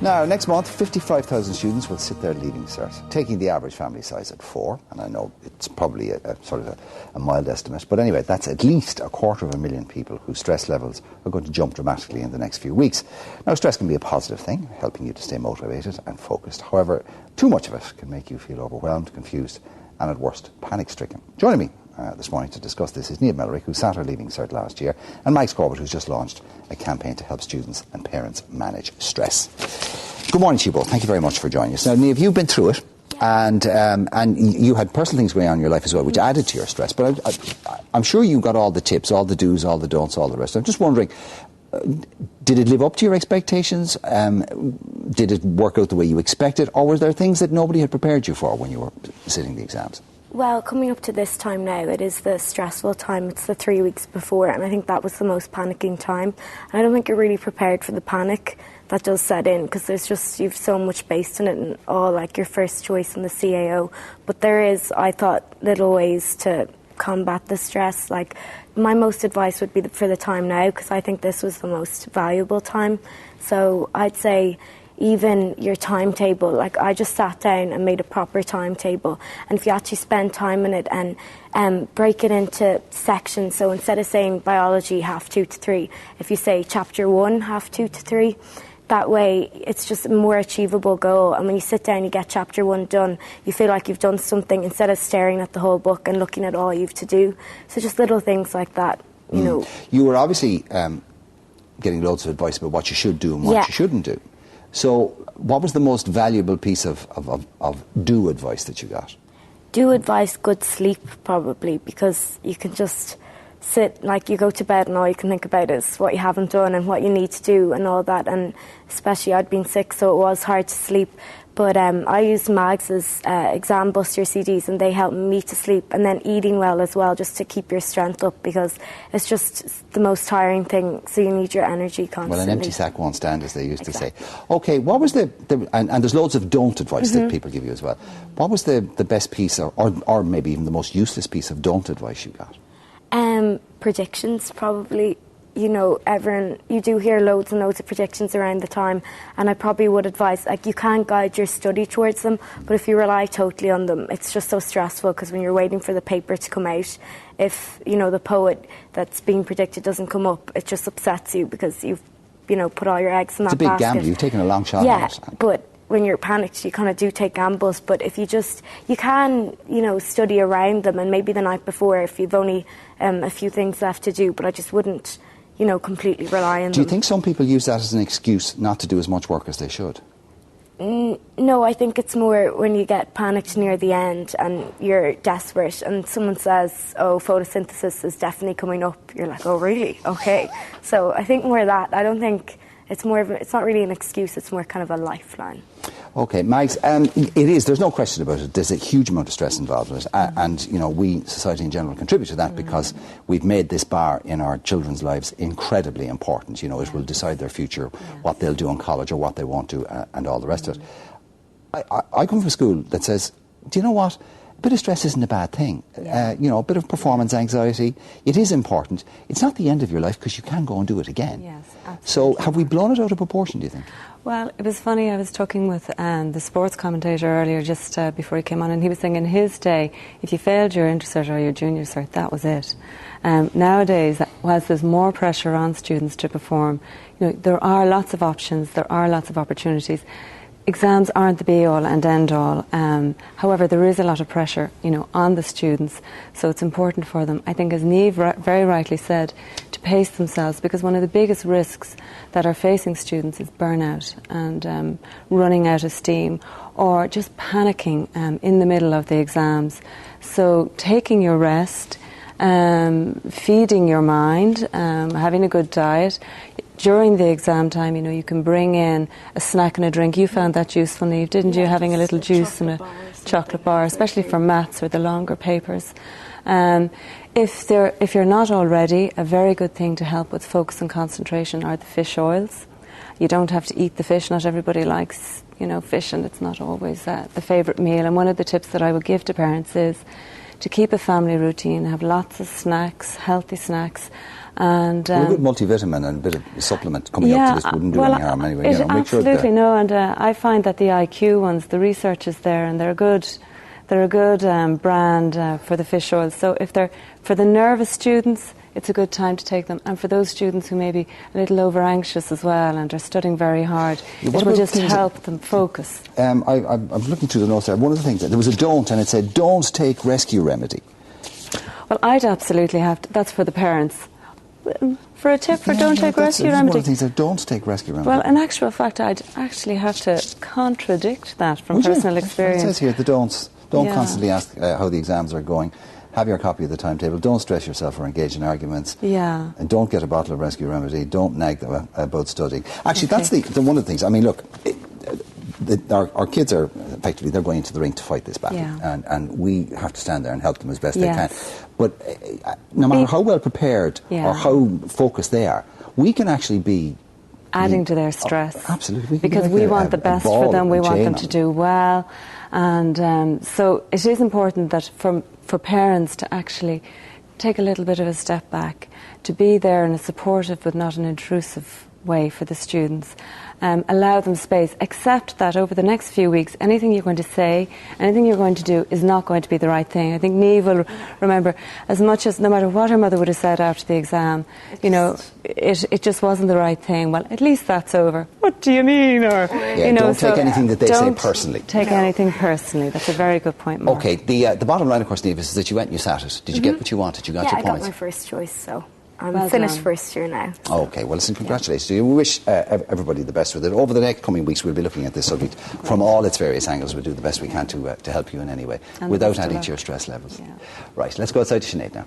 Now, next month, 55,000 students will sit their leaving cert, taking the average family size at 4. And I know it's probably a sort of a mild estimate. But anyway, that's at least 250,000 people whose stress levels are going to jump dramatically in the next few weeks. Now, stress can be a positive thing, helping you to stay motivated and focused. However, too much of it can make you feel overwhelmed, confused, and at worst, panic-stricken. Joining me this morning to discuss this is Niamh Mellerick, who sat her leaving cert last year, and Mike Corbett, who's just launched a campaign to help students and parents manage stress. Good morning to you both. Thank you very much for joining us. Now, Niamh, you've been through it, and you had personal things going on in your life as well, which added to your stress. But I'm sure you got all the tips, all the do's, all the don'ts, all the rest. I'm just wondering, did it live up to your expectations? Did it work out the way you expected? Or were there things that nobody had prepared you for when you were sitting the exams? Well, coming up to this time now, it is the stressful time. It's the 3 weeks before, and I think that was the most panicking time. And I don't think you're really prepared for the panic that does set in, because you've so much based in it and all, like your first choice in the CAO. But there is, I thought, little ways to combat the stress. Like, my most advice would be for the time now, because I think this was the most valuable time. So I'd say even your timetable, like I just sat down and made a proper timetable, and if you actually spend time in it and break it into sections, so instead of saying biology half 2 to 3, if you say chapter 1 half 2 to 3, that way it's just a more achievable goal, and when you sit down you get chapter 1 done, you feel like you've done something instead of staring at the whole book and looking at all you've to do. So just little things like that, you know. You were obviously getting loads of advice about what you should do and what you shouldn't do. So what was the most valuable piece of do advice that you got? Do advice, good sleep probably, because you can just sit, like you go to bed and all you can think about is what you haven't done and what you need to do and all that, and especially I'd been sick, so it was hard to sleep. But I used Mags's exam buster CDs, and they helped me to sleep, and then eating well as well, just to keep your strength up, because it's just the most tiring thing, so you need your energy constantly. Well, an empty sack won't stand, as they used to say. OK, what was and there's loads of don't advice that people give you as well. What was the best piece, or maybe even the most useless piece of don't advice you got? Predictions, probably. You know, you do hear loads and loads of predictions around the time, and I probably would advise, like, you can guide your study towards them, but if you rely totally on them, it's just so stressful, because when you're waiting for the paper to come out, if, you know, the poet that's being predicted doesn't come up, it just upsets you, because you've, you know, put all your eggs in that basket. It's a big gamble. You've taken a long shot on it. Yeah, but when you're panicked, you kind of do take gambles, but if you can, you know, study around them, and maybe the night before, if you've only a few things left to do, but I just wouldn't, you know, completely rely on them. Do you think some people use that as an excuse not to do as much work as they should? No, I think it's more when you get panicked near the end and you're desperate and someone says, oh, photosynthesis is definitely coming up. You're like, oh, really? Okay. So I think more that. I don't think it's it's not really an excuse, it's more kind of a lifeline. OK, Mags, it is, there's no question about it. There's a huge amount of stress involved in it. And, you know, we, society in general, contribute to that because we've made this bar in our children's lives incredibly important. You know, it will decide their future, what they'll do in college or what they won't do, and all the rest of it. I come from a school that says, do you know what? A bit of stress isn't a bad thing. You know, a bit of performance anxiety, it is important. It's not the end of your life because you can go and do it again. Yes, absolutely. So have we blown it out of proportion, do you think? Well, it was funny, I was talking with the sports commentator earlier just before he came on, and he was saying in his day, if you failed your intercert or your junior cert, that was it. Nowadays, whilst there's more pressure on students to perform, you know, there are lots of options, there are lots of opportunities. Exams aren't the be-all and end-all. However, there is a lot of pressure, you know, on the students, so it's important for them, I think, as Niamh very rightly said, to pace themselves, because one of the biggest risks that are facing students is burnout and running out of steam, or just panicking in the middle of the exams. So taking your rest, feeding your mind, having a good diet. During the exam time, you know, you can bring in a snack and a drink. You found that useful, Niamh, didn't you? Having a little juice and a chocolate bar, especially for maths or the longer papers. If you're not already, a very good thing to help with focus and concentration are the fish oils. You don't have to eat the fish. Not everybody likes, you know, fish, and it's not always the favourite meal. And one of the tips that I would give to parents is to keep a family routine, have lots of snacks, healthy snacks, And a good multivitamin and a bit of supplement coming up to this wouldn't do any harm anyway. Absolutely no, and I find that the IQ ones, the research is there, and they're a good brand for the fish oil. So if they're for the nervous students, it's a good time to take them, and for those students who may be a little over anxious as well and are studying very hard, it will just help them focus. I'm looking through the notes there. One of the things, there was a don't, and it said don't take rescue remedy. Well, I'd absolutely have to. That's for the parents. For a tip for don't take rescue remedy. One of the things that don't take rescue remedy. Well, in actual fact, I'd actually have to contradict that from personal experience. It says here the don'ts. Don't constantly ask how the exams are going. Have your copy of the timetable. Don't stress yourself or engage in arguments. Yeah. And don't get a bottle of rescue remedy. Don't nag them about studying. Actually, that's the one of the things. I mean, look, our kids are effectively, they're going into the ring to fight this battle, and we have to stand there and help them as best they can. But no matter how well prepared or how focused they are, we can actually be adding to their stress. Absolutely, because we want the best for them. We want them to do well, and so it is important that for parents to actually take a little bit of a step back, to be there in a supportive but not an intrusive way for the students. Allow them space. Accept that over the next few weeks, anything you're going to say, anything you're going to do is not going to be the right thing. I think Niamh will remember, as much as no matter what her mother would have said after the exam, it just wasn't the right thing. Well, at least that's over. What do you mean? Or don't take anything that they say personally. Take anything personally. That's a very good point, Mark. Okay, the bottom line, of course, Niamh, is that you went and you sat it. Did you get what you wanted? You got your points? I got my first choice, so I'm finished first year now. So. Okay, well, listen, congratulations to you. We wish everybody the best with it. Over the next coming weeks, we'll be looking at this subject from all its various angles. We'll do the best we can to help you in any way, without adding to your stress levels. Yeah. Right, let's go outside to Sinead now.